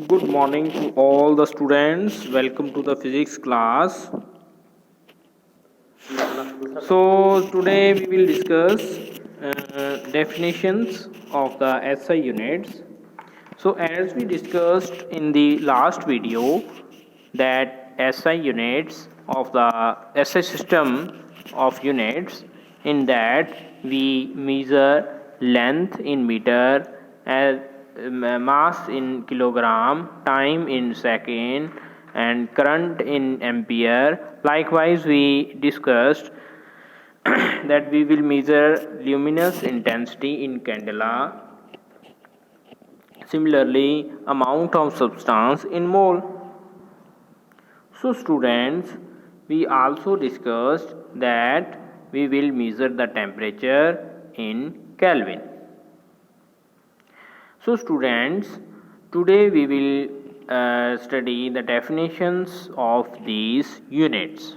Good morning to all the students. Welcome to the physics class. So today we will discuss definitions of the SI units. So as we discussed in the last video that SI units of the SI system of units, in that we measure length in meter, as mass in kilogram, time in second, and current in ampere. Likewise, we discussed that we will measure luminous intensity in candela. Similarly, amount of substance in mole. So students, we also discussed that we will measure the temperature in Kelvin. So students, today we will study the definitions of these units.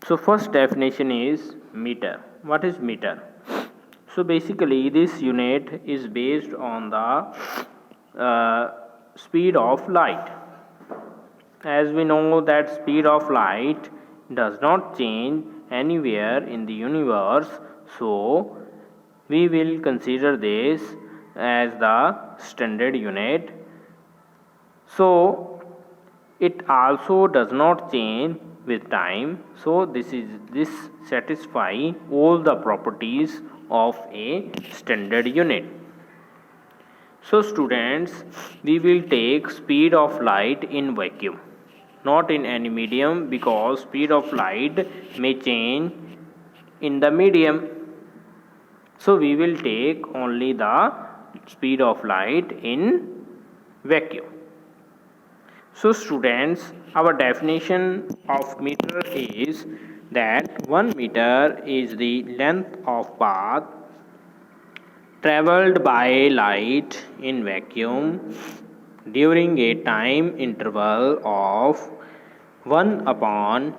So first definition is meter. What is meter? So basically this unit is based on the speed of light. As we know that speed of light does not change anywhere in the universe, so we will consider this as the standard unit. So it also does not change with time, so this satisfy all the properties of a standard unit. So students, we will take speed of light in vacuum, not in any medium, because speed of light may change in the medium. So we will take only the speed of light in vacuum. So students, our definition of meter is that 1 meter is the length of path traveled by light in vacuum during a time interval of 1 upon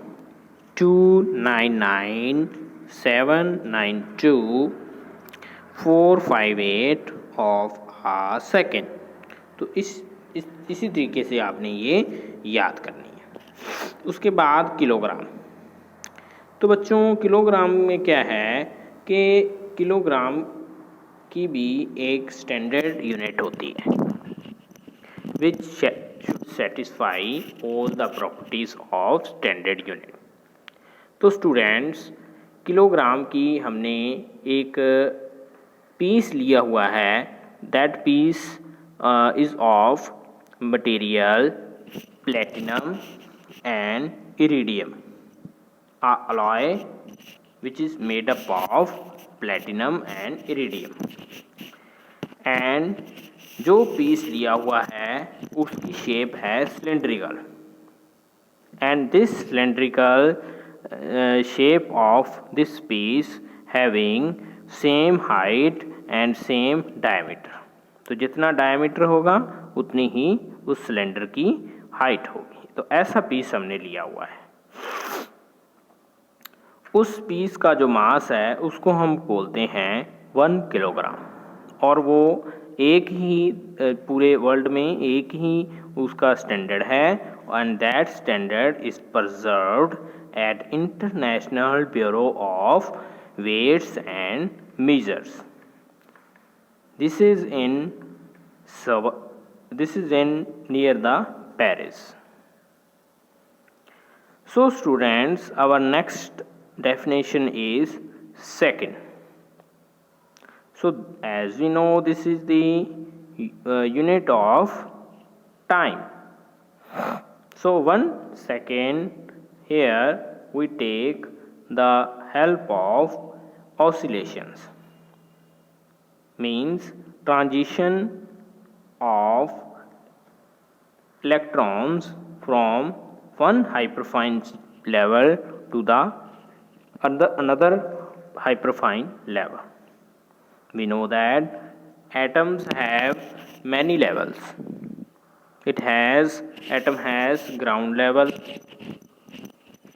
299,792,458 of a second. तो इसी तरीके से आपने ये याद करनी है. उसके बाद किलोग्राम. तो बच्चों किलोग्राम में क्या है कि किलोग्राम की भी एक स्टैंडर्ड यूनिट होती है which should satisfy all the properties of standard unit. तो स्टूडेंट्स, किलोग्राम की हमने एक पीस लिया हुआ है. That piece is of material platinum and iridium, a alloy which is made up of platinum and iridium. and जो piece लिया हुआ है उसकी शेप है cylindrical, and this cylindrical shape of this piece having same height and same diameter. तो जितना diameter होगा उतनी ही उस सिलेंडर की हाइट होगी. तो ऐसा पीस हमने लिया हुआ है. उस पीस का जो मास है उसको हम बोलते हैं 1 किलोग्राम, और वो एक ही पूरे वर्ल्ड में एक ही उसका स्टैंडर्ड है, and that standard is preserved at International Bureau of Weights and Measures. This is in near the Paris. So students, our next definition is second. So as we know, this is the unit of time. So 1 second, here we take the help of oscillations, means transition of electrons from one hyperfine level to the another hyperfine level. We know that atoms have many levels. Atom has ground level,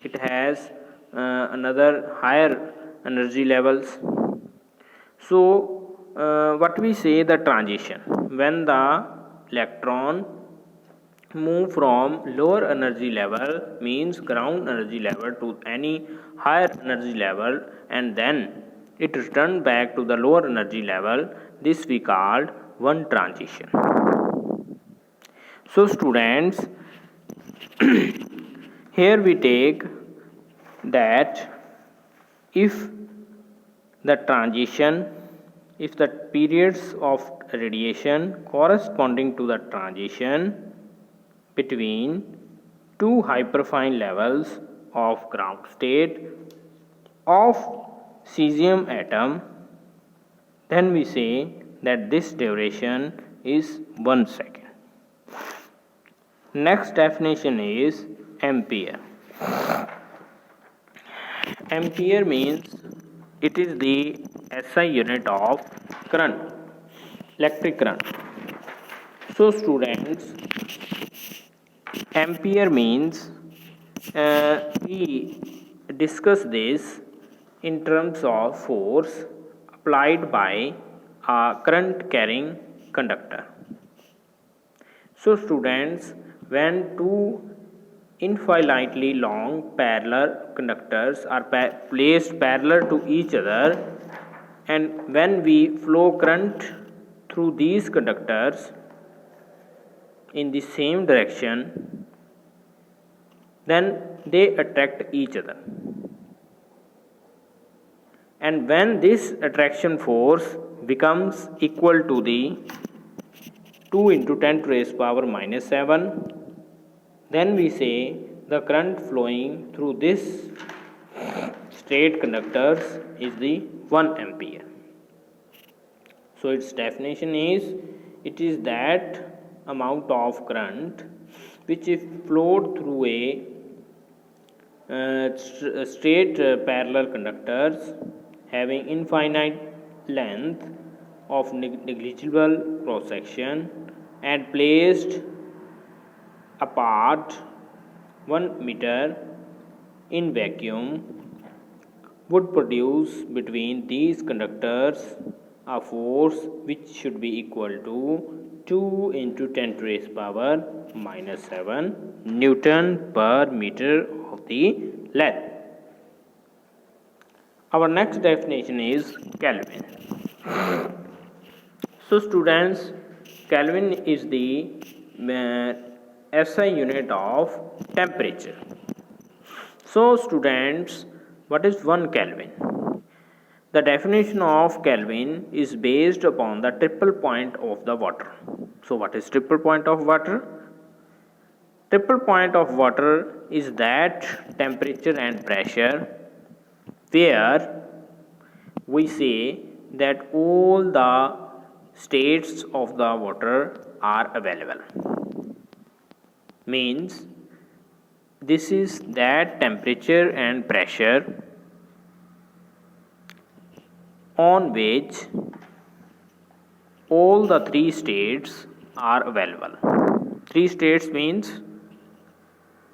it has another higher energy levels. So what we say, the transition, when the electron move from lower energy level, means ground energy level, to any higher energy level, and then it return back to the lower energy level. This we called one transition. So students, here we take that if the transition, if the periods of radiation corresponding to the transition between two hyperfine levels of ground state of cesium atom, then we say that this duration is 1 second. Next definition is ampere. Ampere means it is the SI unit of current, electric current. So students, ampere means we discuss this in terms of force applied by a current carrying conductor. So students, when two infinitely long parallel conductors are placed parallel to each other, and when we flow current through these conductors in the same direction, then they attract each other. And when this attraction force becomes equal to the 2 into 10 to the raised power minus 7, then we say the current flowing through this straight conductors is the 1 ampere. So its definition is, it is that amount of current which if flowed through a straight parallel conductors having infinite length of negligible cross section and placed apart 1 meter in vacuum would produce between these conductors a force which should be equal to 2 into 10 to the raised power minus 7 Newton per meter of the length. Our next definition is Kelvin. So students, Kelvin is the SI unit of temperature. So students, what is 1 Kelvin? The definition of Kelvin is based upon the triple point of the water. So what is triple point of water? Triple point of water is that temperature and pressure where we say that all the states of the water are available. Means this is that temperature and pressure on which all the 3 states are available. 3 states means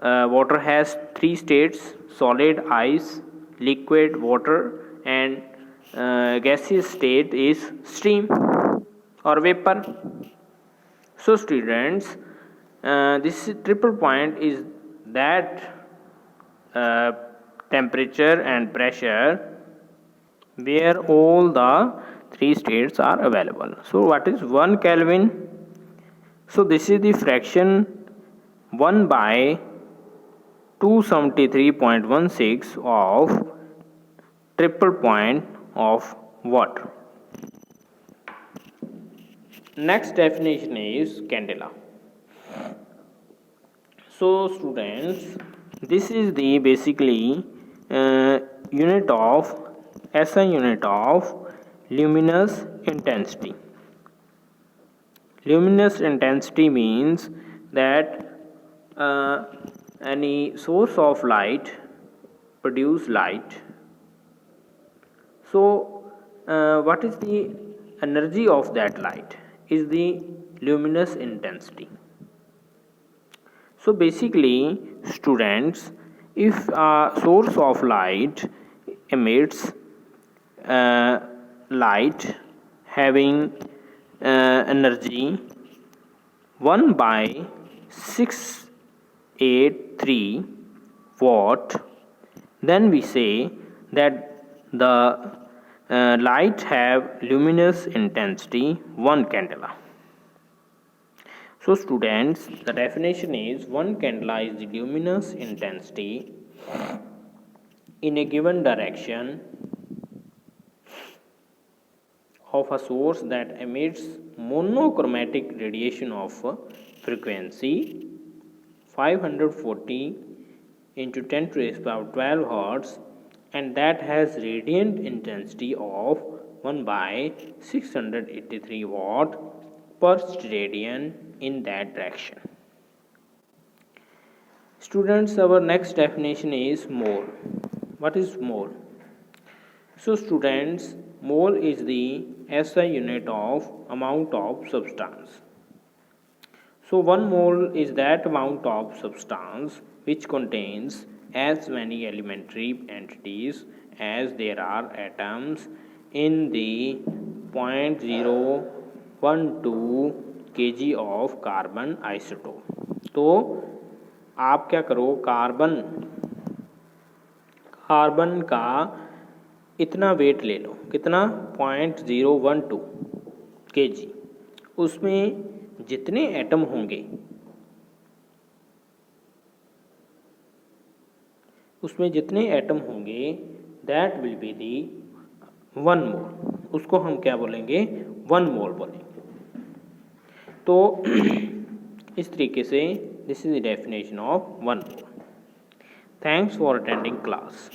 water has 3 states: solid, ice, liquid, water, and gaseous state is steam or vapor. So students, this triple point is that temperature and pressure where all the 3 states are available. So what is 1 Kelvin? So this is the fraction 1 by 273.16 of triple point of water. Next definition is candela. So students, this is the basically unit of SI unit of luminous intensity. Luminous intensity means that any source of light produce light. So what is the energy of that light? Is the luminous intensity. So basically students, if a source of light emits light having energy 1 by 683 watt, then we say that the light have luminous intensity 1 candela. So students, the definition is 1 candela is the luminous intensity in a given direction of a source that emits monochromatic radiation of frequency 540 into 10 to the power 12 hertz, and that has radiant intensity of 1 by 683 watt per steradian in that direction. Students, our next definition is mole. What is mole? So students, mole is the SI unit of amount of substance. So 1 mole is that amount of substance which contains as many elementary entities as there are atoms in the 0.012 kg of carbon isotope. तो आप क्या करो, carbon का इतना wait ले लो, कितना 0.012 kg, उसमें जितने एटम होंगे दैट विल बी दी 1 मोल. उसको हम क्या बोलेंगे, 1 मोल बोलेंगे. तो इस तरीके से this is the definition of 1 mole. Thanks for attending class.